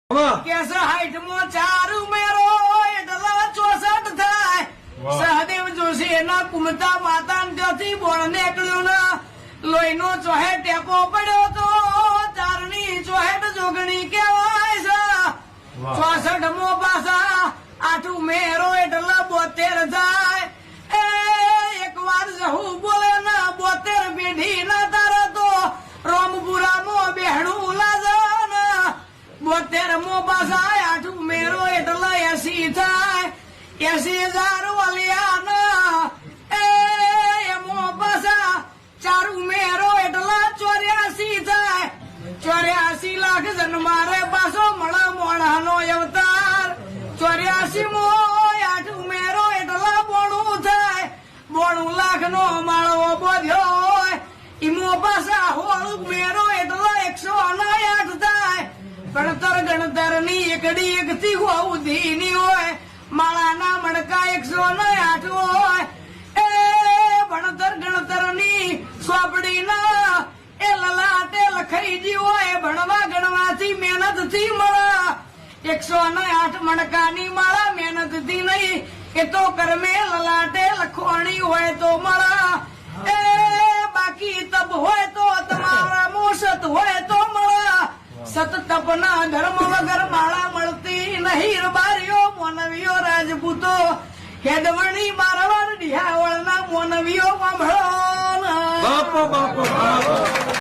Case 60 મો 4 ઉમેરો એટલે 64 થાય. સહદેવ જોશી એના કુમતા માતા ત્યાંથી બોળ નીકળ્યું ના લોહીનો ચોહે ટેપો પડ્યો તો 4 ની 64 જોગણી કહેવાય છે. 64 મો પાછા 8 ઉમેરો એટલે 72 થાય. એ એક વાર જહુ બોલે ના 72 પેઢી ના તારે તો રોમપુરામાં બેહણું લાગે. 72 મો પાછા 8 ઉમેરો એટલે 80 થાય. 80,000 વાલિયા એમો પાછા 4 ઉમેરો એટલે 84 થાય. 84 લાખ જન્મારે પાછો મળે મોણાનો અવતાર. 84 મો 8 ઉમેરો એટલે 92 થાય. 92 લાખ નો માળો બોધ્યો હોય. ઈમો પાછા 16 ઉમેરો એટલે 108 થાય. ગણતર ની એકડી એકથી ઉધી ની હોય. માળાના મણકા 108 હોય. એ ગણતર ની સોપડી ના એ લલાટે લખાઈ જી હોય. ભણવા ગણવાથી મહેનત થી મળે. 108 મણકા ની માળા મહેનત થી નહીં, એ તો કર્મે લલાટે લખવાણી હોય તો મળે. એ બાકી તપ હોય તો તમારા મોસત હોય તો મળે. સત તપના ધર્મ વગર માળા મળતી નહીં. બારીઓ મોનવીઓ રાજપૂતો હેદવણી મારવાડ ડિહાવળ ના મોનવીઓ સાંભળો. બાપો બાપો બાપો